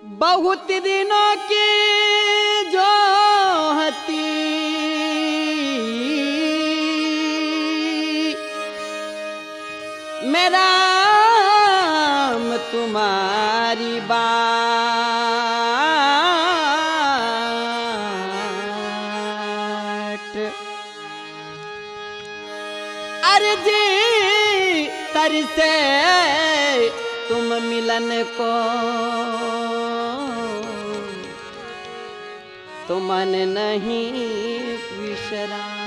बहुत दिनों की जो हती मेरा तुम्हारी बाट अर्जी तरसे तुम मिलन को तो मन नहीं विश्राम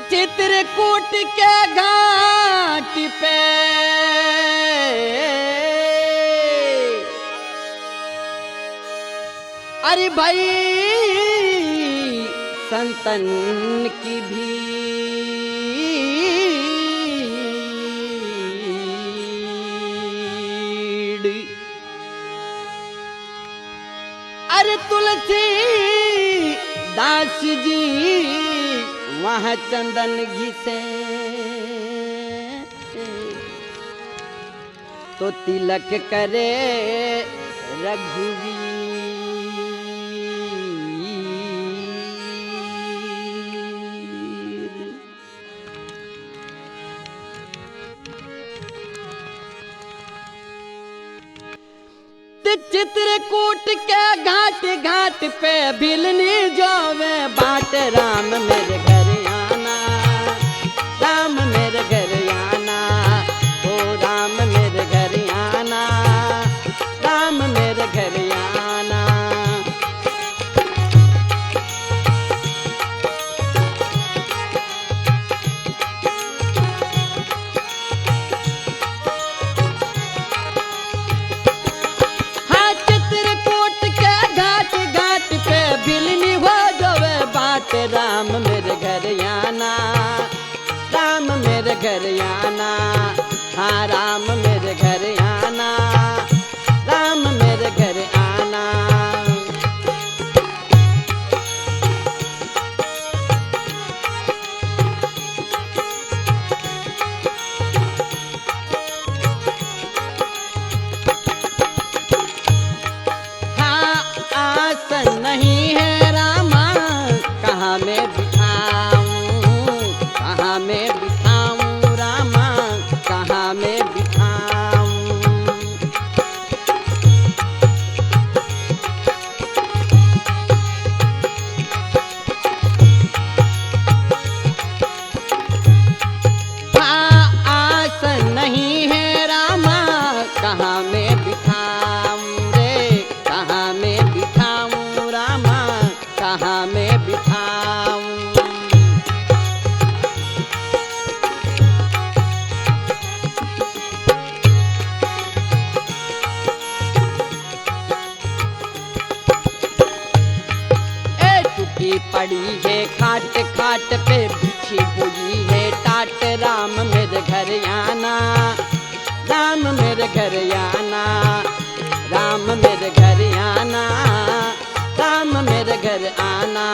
चित्रकूट के घाट पे अरे भाई संतन की भीड़ अरे तुलसी दास जी वहाँ चंदन घिसे तो तिलक करे रघुवीर चित्रकूट के घाट घाट पे भिलनी जोवे बाट राम मेरे घर आना राम मेरे घर आना ओ राम मेरे घर आना राम मेरे घर आना राम मेरे घर आना राम मेरे घर आना हाँ राम मेरे घर आना राम मेरे घर आना हाँ आसन नहीं है रामा कहाँ मैं बिठाऊं कहाँ मैं बिठाऊं रामा कहाँ मैं बिठाऊं आसन नहीं है रामा कहाँ मैं बिठाऊं रे कहाँ मैं बिठाऊं रामा कहाँ मैं बिठाऊं टूटी पड़ी है खाट खाट पे बिछी हुई है टाट राम मेरे घर आना राम मेरे घर आना राम मेरे घर आना राम मेरे घर आना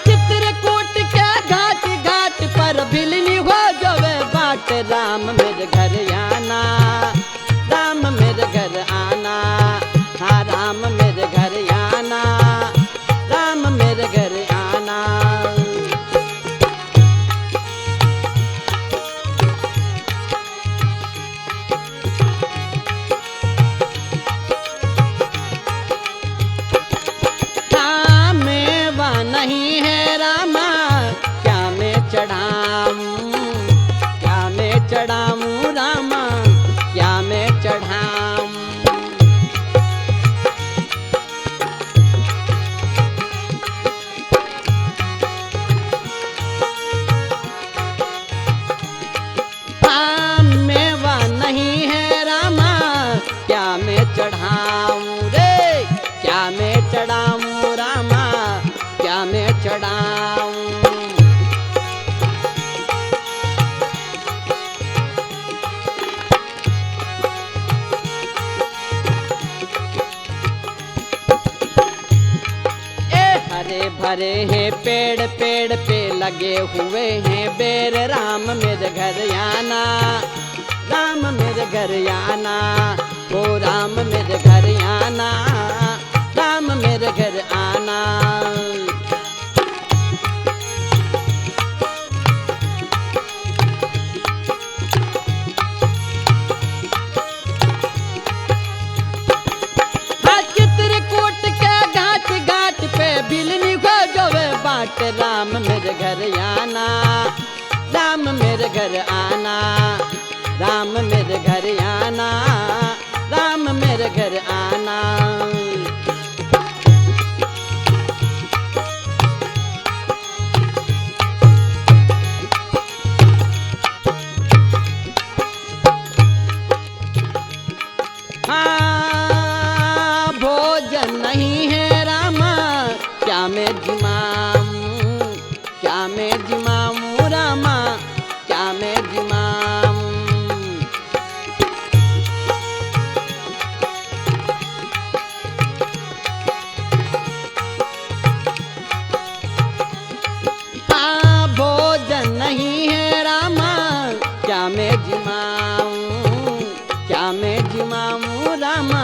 चित्रकूट के घाट घाट पर भिलनी हो जावे बाट राम मेरे घर आना राम मेरे घर आना हाँ राम मेरे घर आना राम मेरे घर आना हाँ मेवा नहीं है रामा क्या मैं चढ़ाऊं रामा क्या मैं चढ़ाऊं मेवा नहीं है रामा क्या मैं चढ़ाऊं रे क्या मैं चढ़ाऊं रामा क्या मैं चढ़ाऊं हरे भरे हैं पेड़, पेड़ पे लगे हुए हैं बेर। राम मेरे घर आना, राम मेरे घर आना, ओ राम मेरे घर आना, राम मेरे घर आना। राम मेरे घर आना, राम मेरे घर आना, राम मेरे घर आना, राम मेरे घर आना। हाँ भोजन नहीं है रामा, क्या मैं जिमाऊं, क्या मैं जिमाऊं रामा, क्या मैं जिमाऊं। हाँ भोजन नहीं है रामा, क्या मैं जिमाऊं, क्या मैं जिमाऊं रामा,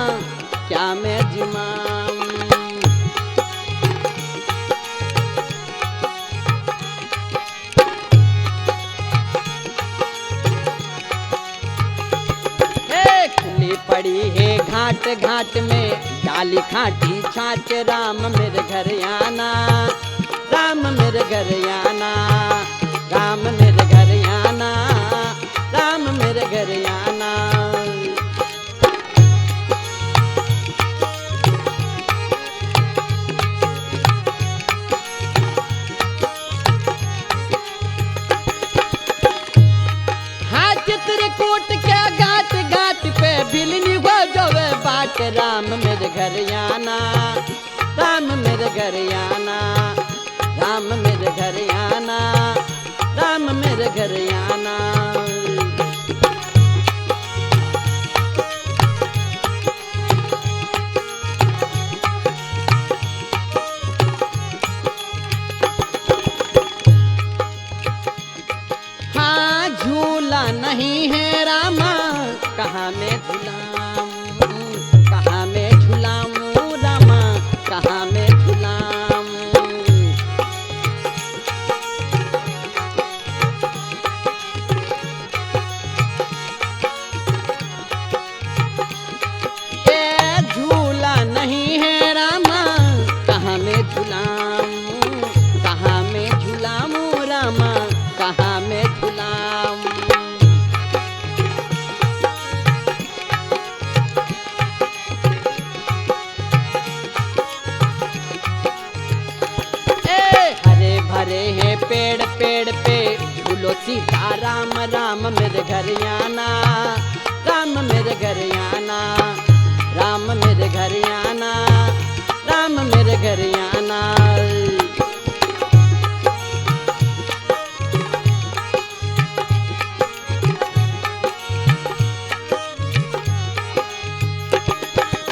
क्या मैं जिमाऊं। पड़ी है घाट घाट में डाली खाटी छाछ। राम मेरे घर आना, राम मेरे घर आना, राम मेरे घर आना, राम मेरे घर आना। हाँ चित्रकूट के घाट घाट पे बिलनी हो जावे बाट। राम मेरे घर आना, राम मेरे घर आना, राम मेरे घर आना, राम मेरे घर आना। हाँ झूला नहीं है रामा, कहाँ मैं झूलाऊं, कहाँ मैं झूलाऊं रामा, कहाँ मैं झूलाऊं। ये झूला नहीं है रामा, कहाँ मैं झूलाऊं, कहाँ मैं झूलाऊं रामा, कहाँ मैं झूलाऊं। हरे हैं पेड़, पेड़ पे झूलो सीता राम, राम मेरे घर आना, राम मेरे घर आना, राम मेरे घर आना, राम मेरे घर आना।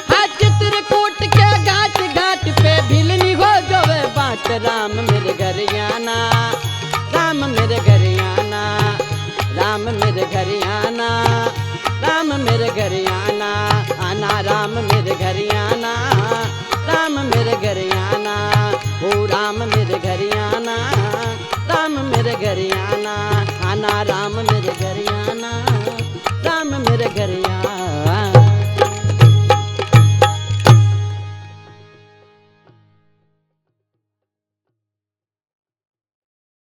हाँ चित्रकूट के घाट घाट पे भिलनी हो जावे बाट। राम मेरे घर आना, राम मेरे घर आना, राम मेरे घर आना, राम मेरे घर आना, आना राम मेरे घर आना, राम मेरे घर आना, ओ राम मेरे घर आना, राम मेरे घर आना, आना राम मेरे